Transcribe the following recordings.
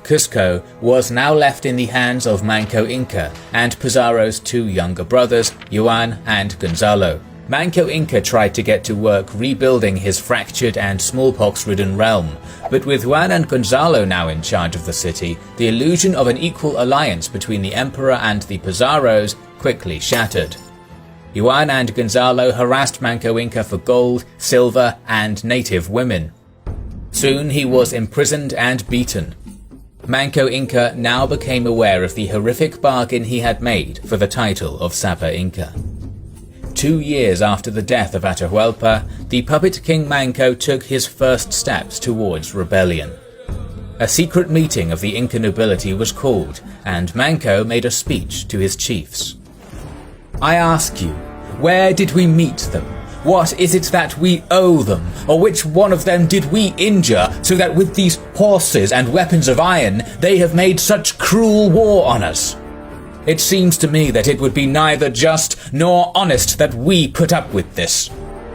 Cusco was now left in the hands of Manco Inca and Pizarro's two younger brothers, Juan and Gonzalo. Manco Inca tried to get to work rebuilding his fractured and smallpox-ridden realm, but with Juan and Gonzalo now in charge of the city, the illusion of an equal alliance between the emperor and the Pizarros quickly shattered. Juan and Gonzalo harassed Manco Inca for gold, silver, and native women. Soon he was imprisoned and beaten. Manco Inca now became aware of the horrific bargain he had made for the title of Sapa Inca. 2 years after the death of Atahualpa, the puppet king Manco took his first steps towards rebellion. A secret meeting of the Inca nobility was called, and Manco made a speech to his chiefs. "I ask you, where did we meet them? What is it that we owe them, or which one of them did we injure, so that with these horses and weapons of iron they have made such cruel war on us? It seems to me that it would be neither just nor honest that we put up with this.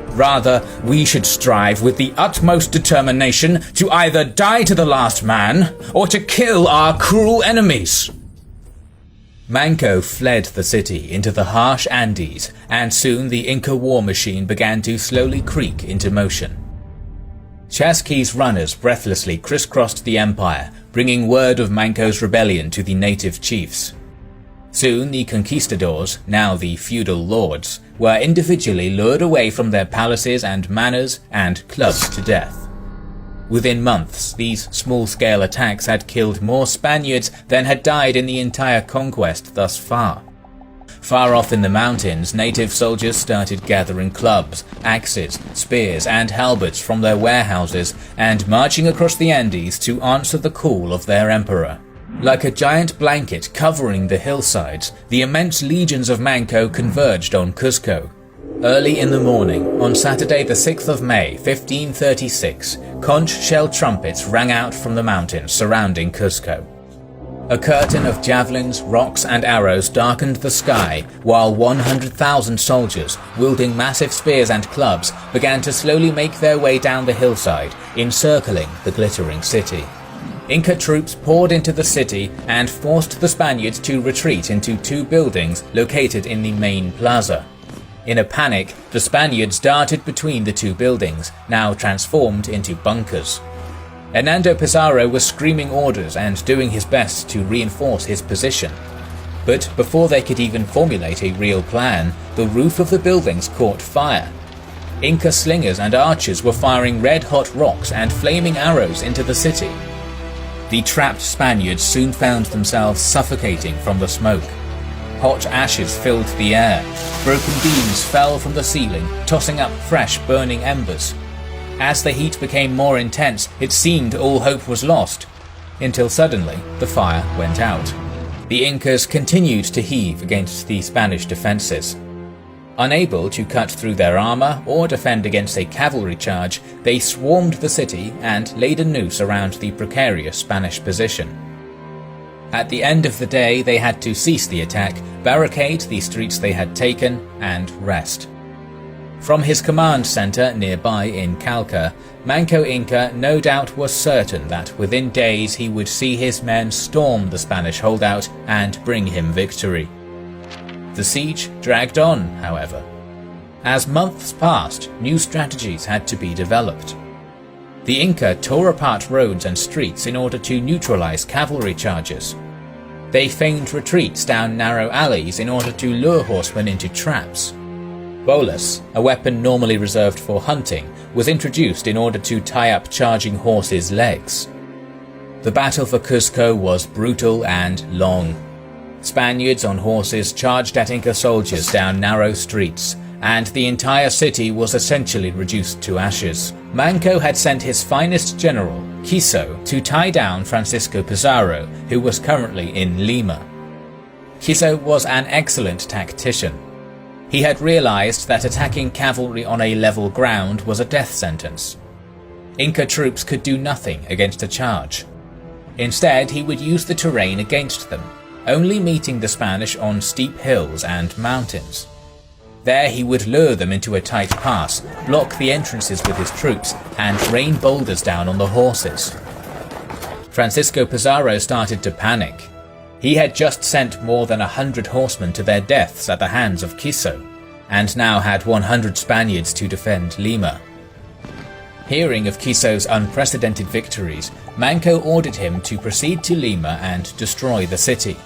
Rather, we should strive with the utmost determination to either die to the last man, or to kill our cruel enemies." Manco fled the city into the harsh Andes, and soon the Inca war machine began to slowly creak into motion. Chasqui's runners breathlessly crisscrossed the empire, bringing word of Manco's rebellion to the native chiefs. Soon the conquistadors, now the feudal lords, were individually lured away from their palaces and manors and clubbed to death. Within months, these small-scale attacks had killed more Spaniards than had died in the entire conquest thus far. Far off in the mountains, native soldiers started gathering clubs, axes, spears and halberds from their warehouses and marching across the Andes to answer the call of their emperor. Like a giant blanket covering the hillsides, the immense legions of Manco converged on Cusco. Early in the morning, on Saturday the 6th of May, 1536, conch shell trumpets rang out from the mountains surrounding Cusco. A curtain of javelins, rocks and arrows darkened the sky, while 100,000 soldiers, wielding massive spears and clubs, began to slowly make their way down the hillside, encircling the glittering city. Inca troops poured into the city and forced the Spaniards to retreat into two buildings located in the main plaza. In a panic, the Spaniards darted between the two buildings, now transformed into bunkers. Hernando Pizarro was screaming orders and doing his best to reinforce his position. But before they could even formulate a real plan, the roof of the buildings caught fire. Inca slingers and archers were firing red-hot rocks and flaming arrows into the city. The trapped Spaniards soon found themselves suffocating from the smoke. Hot ashes filled the air. Broken beams fell from the ceiling, tossing up fresh burning embers. As the heat became more intense, it seemed all hope was lost, until suddenly the fire went out. The Incas continued to heave against the Spanish defences. Unable to cut through their armour or defend against a cavalry charge, they swarmed the city and laid a noose around the precarious Spanish position. At the end of the day, they had to cease the attack, barricade the streets they had taken, and rest. From his command centre nearby in Calca, Manco Inca no doubt was certain that within days he would see his men storm the Spanish holdout and bring him victory. The siege dragged on, however. As months passed, new strategies had to be developed. The Inca tore apart roads and streets in order to neutralize cavalry charges. They feigned retreats down narrow alleys in order to lure horsemen into traps. Bolas, a weapon normally reserved for hunting, was introduced in order to tie up charging horses' legs. The battle for Cusco was brutal and long. Spaniards on horses charged at Inca soldiers down narrow streets, and the entire city was essentially reduced to ashes. Manco had sent his finest general, Quiso, to tie down Francisco Pizarro, who was currently in Lima. Quiso was an excellent tactician. He had realized that attacking cavalry on a level ground was a death sentence. Inca troops could do nothing against a charge. Instead, he would use the terrain against them, only meeting the Spanish on steep hills and mountains. There he would lure them into a tight pass, block the entrances with his troops, and rain boulders down on the horses. Francisco Pizarro started to panic. He had just sent more than 100 horsemen to their deaths at the hands of Quiso, and now had 100 Spaniards to defend Lima. Hearing of Quiso's unprecedented victories, Manco ordered him to proceed to Lima and destroy the city.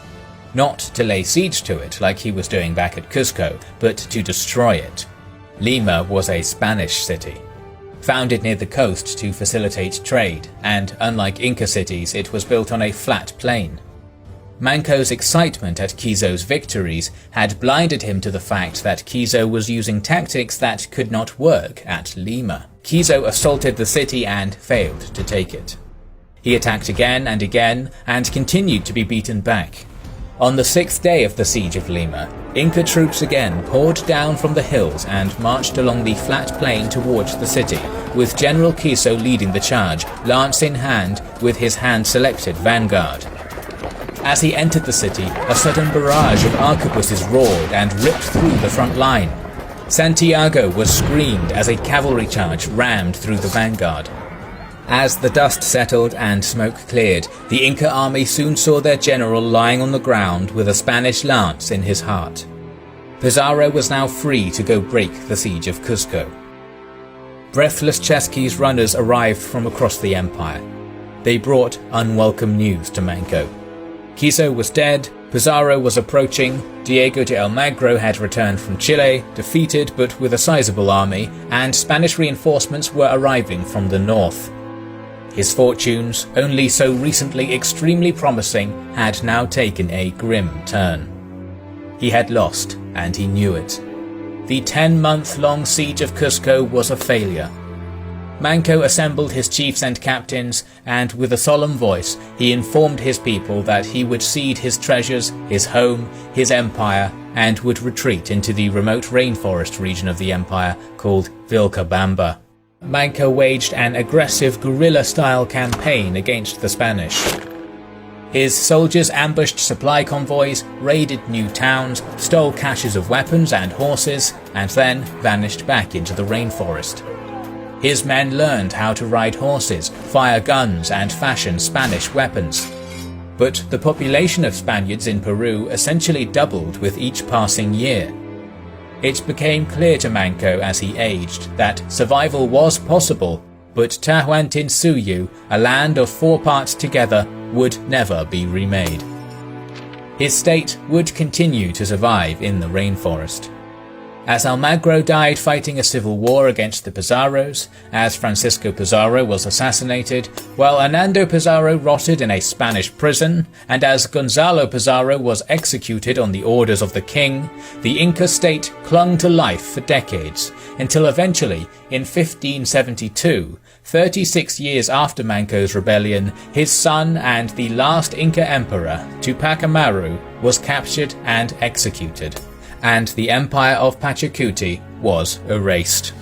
Not to lay siege to it like he was doing back at Cuzco, but to destroy it. Lima was a Spanish city, founded near the coast to facilitate trade, and unlike Inca cities, it was built on a flat plain. Manco's excitement at Quiso's victories had blinded him to the fact that Quiso was using tactics that could not work at Lima. Quiso assaulted the city and failed to take it. He attacked again and continued to be beaten back. On the 6th day of the siege of Lima, Inca troops again poured down from the hills and marched along the flat plain towards the city, with General Quiso leading the charge, lance in hand, with his hand-selected vanguard. As he entered the city, a sudden barrage of arquebuses roared and ripped through the front line. Santiago was screamed as a cavalry charge rammed through the vanguard. As the dust settled and smoke cleared, the Inca army soon saw their general lying on the ground with a Spanish lance in his heart. Pizarro was now free to go break the siege of Cuzco. Breathless Chesky's runners arrived from across the empire. They brought unwelcome news to Manco. Quiso was dead, Pizarro was approaching, Diego de Almagro had returned from Chile, defeated but with a sizable army, and Spanish reinforcements were arriving from the north. His fortunes, only so recently extremely promising, had now taken a grim turn. He had lost, and he knew it. The 10-month-long siege of Cuzco was a failure. Manco assembled his chiefs and captains, and with a solemn voice he informed his people that he would cede his treasures, his home, his empire, and would retreat into the remote rainforest region of the empire called Vilcabamba. Manco waged an aggressive guerrilla-style campaign against the Spanish. His soldiers ambushed supply convoys, raided new towns, stole caches of weapons and horses, and then vanished back into the rainforest. His men learned how to ride horses, fire guns, and fashion Spanish weapons. But the population of Spaniards in Peru essentially doubled with each passing year. It became clear to Manco as he aged that survival was possible, but Tahuantinsuyu, a land of 4 parts together, would never be remade. His state would continue to survive in the rainforest. As Almagro died fighting a civil war against the Pizarros, as Francisco Pizarro was assassinated, while Hernando Pizarro rotted in a Spanish prison, and as Gonzalo Pizarro was executed on the orders of the king, the Inca state clung to life for decades, until eventually, in 1572, 36 years after Manco's rebellion, his son and the last Inca emperor, Tupac Amaru, was captured and executed, and the empire of Pachacuti was erased.